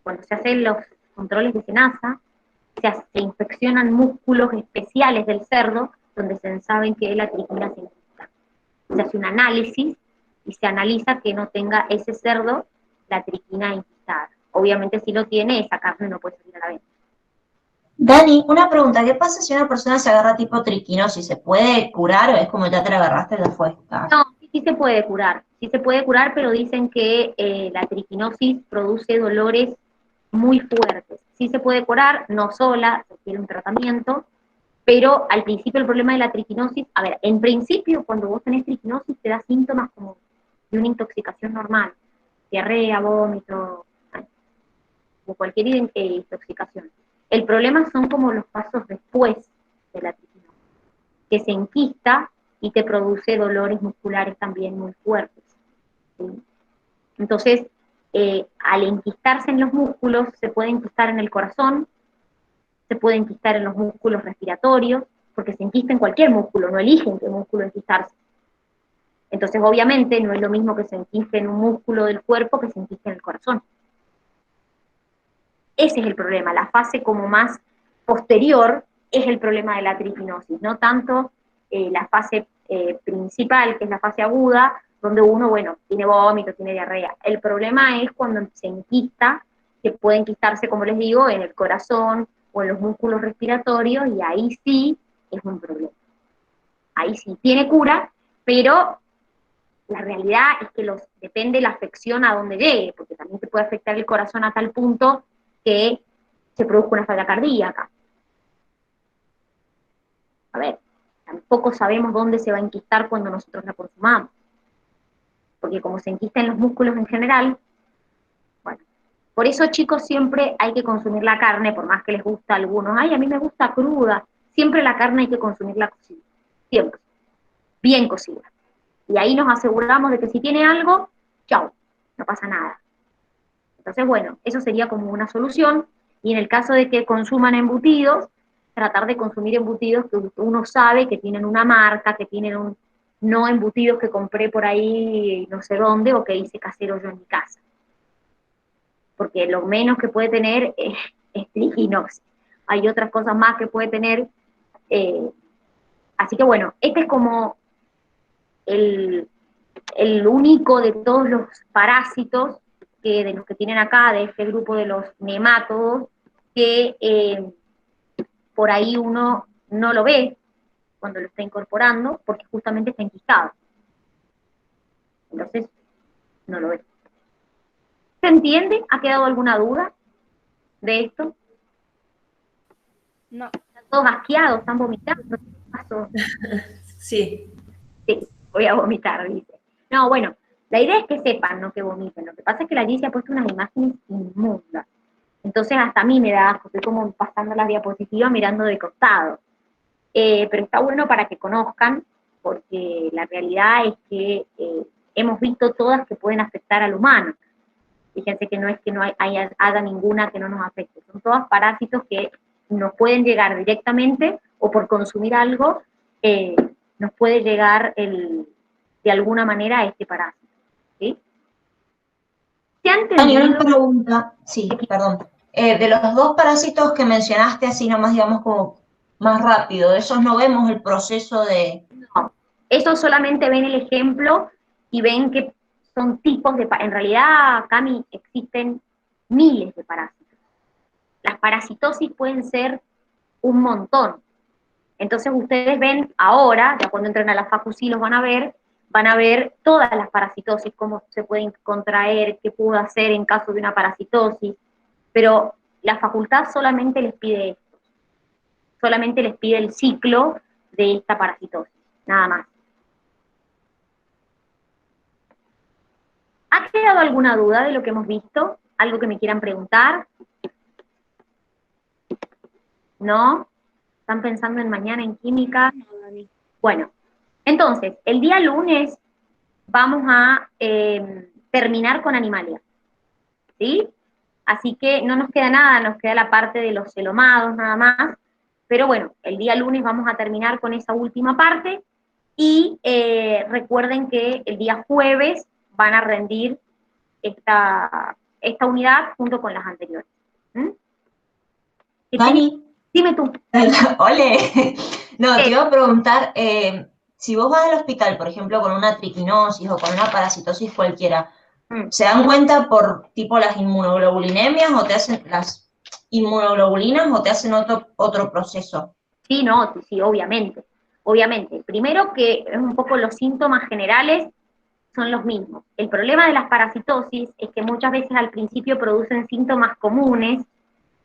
cuando se hacen los controles de SENASA, se inspeccionan músculos especiales del cerdo donde se saben que la triquina se enquista. Se hace un análisis y se analiza que no tenga ese cerdo la triquina inquistada. Obviamente si lo tiene, esa carne no puede salir a la venta. Dani, una pregunta, ¿qué pasa si una persona se agarra tipo triquinosis? ¿Se puede curar o es como ya te la agarraste, ya fue? No, sí se puede curar, pero dicen que la triquinosis produce dolores muy fuertes. Sí se puede curar, no sola, se requiere un tratamiento, pero al principio el problema de la triquinosis, a ver, en principio cuando vos tenés triquinosis te da síntomas como de una intoxicación normal, diarrea, vómito, o cualquier intoxicación. El problema son como los pasos después de la triquinosis, que se enquista y te produce dolores musculares también muy fuertes. ¿Sí? Entonces, al enquistarse en los músculos, se puede enquistar en el corazón, se puede enquistar en los músculos respiratorios, porque se enquista en cualquier músculo, no eligen qué músculo enquistarse. Entonces, obviamente, no es lo mismo que se enquiste en un músculo del cuerpo que se enquiste en el corazón. Ese es el problema, la fase como más posterior es el problema de la triquinosis, no tanto la fase principal, que es la fase aguda, donde uno, bueno, tiene vómito, tiene diarrea. El problema es cuando se enquista, que puede enquistarse, como les digo, en el corazón o en los músculos respiratorios, y ahí sí es un problema. Ahí sí tiene cura, pero la realidad es que depende la afección a dónde llegue, porque también te puede afectar el corazón a tal punto que se produzca una falla cardíaca. A ver, tampoco sabemos dónde se va a enquistar cuando nosotros la consumamos, porque como se enquista en los músculos en general, bueno, por eso chicos siempre hay que consumir la carne, por más que les gusta a algunos, ay, a mí me gusta cruda, siempre la carne hay que consumirla cocida, siempre, bien cocida. Y ahí nos aseguramos de que si tiene algo, chau, no pasa nada. Entonces, bueno, eso sería como una solución, y en el caso de que consuman embutidos, tratar de consumir embutidos que uno sabe que tienen una marca, que tienen no embutidos que compré por ahí no sé dónde, o que hice casero yo en mi casa. Porque lo menos que puede tener es triquinosis. Hay otras cosas más que puede tener. Así que bueno, este es como el único de todos los parásitos de los que tienen acá, de este grupo de los nemátodos, que por ahí uno no lo ve cuando lo está incorporando, porque justamente está enquistado. Entonces, no lo ve. ¿Se entiende? ¿Ha quedado alguna duda de esto? No. Están todos asqueados, están vomitando. Sí. Sí, voy a vomitar, dice. No, bueno, la idea es que sepan, no que vomiten. Lo que pasa es que la Gigi ha puesto unas imágenes inmundas. Entonces hasta a mí me da asco, estoy como pasando las diapositivas mirando de costado. Pero está bueno para que conozcan, porque la realidad es que hemos visto todas que pueden afectar al humano. Fíjense que no es que no haya ninguna que no nos afecte, son todos parásitos que nos pueden llegar directamente o por consumir algo nos puede llegar de alguna manera este parásito. ¿Sí? ¿Se ha Dani, una entendido? pregunta, sí, perdón. De los dos parásitos que mencionaste, así nomás, digamos, como más rápido, de esos no vemos el proceso de... No, eso solamente ven el ejemplo y ven que son tipos de... En realidad, Cami, existen miles de parásitos. Las parasitosis pueden ser un montón. Entonces ustedes ven ahora, ya cuando entren a la facu sí los van a ver todas las parasitosis, cómo se pueden contraer, qué puedo hacer en caso de una parasitosis, pero la facultad solamente les pide esto, solamente les pide el ciclo de esta parasitosis, nada más. ¿Ha quedado alguna duda de lo que hemos visto? ¿Algo que me quieran preguntar? ¿No? ¿Están pensando en mañana en química? Bueno, entonces, el día lunes vamos a terminar con Animalia, ¿sí? Así que no nos queda nada, nos queda la parte de los celomados nada más, pero bueno, el día lunes vamos a terminar con esa última parte, y recuerden que el día jueves van a rendir esta unidad junto con las anteriores. ¿Mm? Dani. Dime tú. Ole. No, te iba a preguntar, si vos vas al hospital, por ejemplo, con una triquinosis o con una parasitosis cualquiera, ¿se dan cuenta por tipo las inmunoglobulinemias o te hacen las inmunoglobulinas o te hacen otro proceso? Sí, no, sí, obviamente. Obviamente. Primero que es un poco los síntomas generales son los mismos. El problema de las parasitosis es que muchas veces al principio producen síntomas comunes,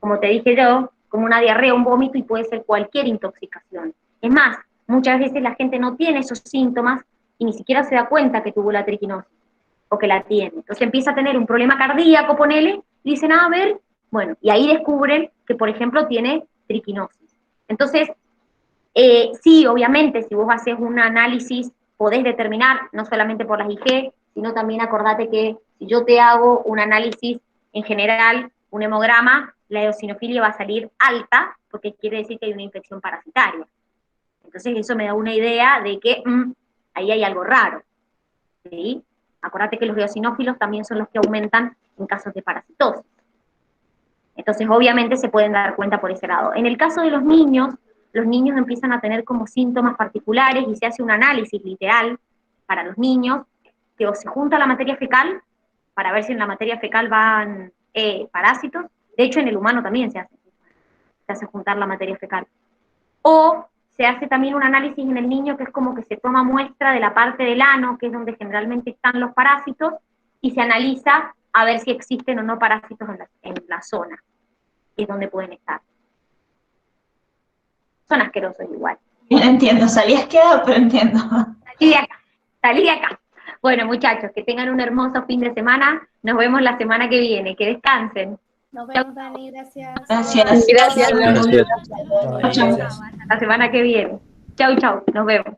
como te dije yo, como una diarrea, un vómito, y puede ser cualquier intoxicación. Es más, muchas veces la gente no tiene esos síntomas y ni siquiera se da cuenta que tuvo la triquinosis o que la tiene. Entonces empieza a tener un problema cardíaco, ponele, y dicen, a ver, bueno, y ahí descubren que, por ejemplo, tiene triquinosis. Entonces, sí, obviamente, si vos haces un análisis, podés determinar, no solamente por las IG, sino también acordate que si yo te hago un análisis en general, un hemograma, la eosinofilia va a salir alta, porque quiere decir que hay una infección parasitaria. Entonces eso me da una idea de que ahí hay algo raro, ¿sí? Acordate que los eosinófilos también son los que aumentan en casos de parasitosis. Entonces obviamente se pueden dar cuenta por ese lado. En el caso de los niños empiezan a tener como síntomas particulares y se hace un análisis literal para los niños, que o se junta la materia fecal, para ver si en la materia fecal van parásitos. De hecho, en el humano también se hace juntar la materia fecal. O se hace también un análisis en el niño que es como que se toma muestra de la parte del ano, que es donde generalmente están los parásitos, y se analiza a ver si existen o no parásitos en la zona, que es donde pueden estar. Son asquerosos igual. Entiendo, salí asqueada, pero entiendo. Salí de acá. Bueno, muchachos, que tengan un hermoso fin de semana. Nos vemos la semana que viene. Que descansen. Nos vemos, Dani, gracias. Gracias. Gracias. Gracias. Chau. La semana que viene. Chau, chau. Nos vemos.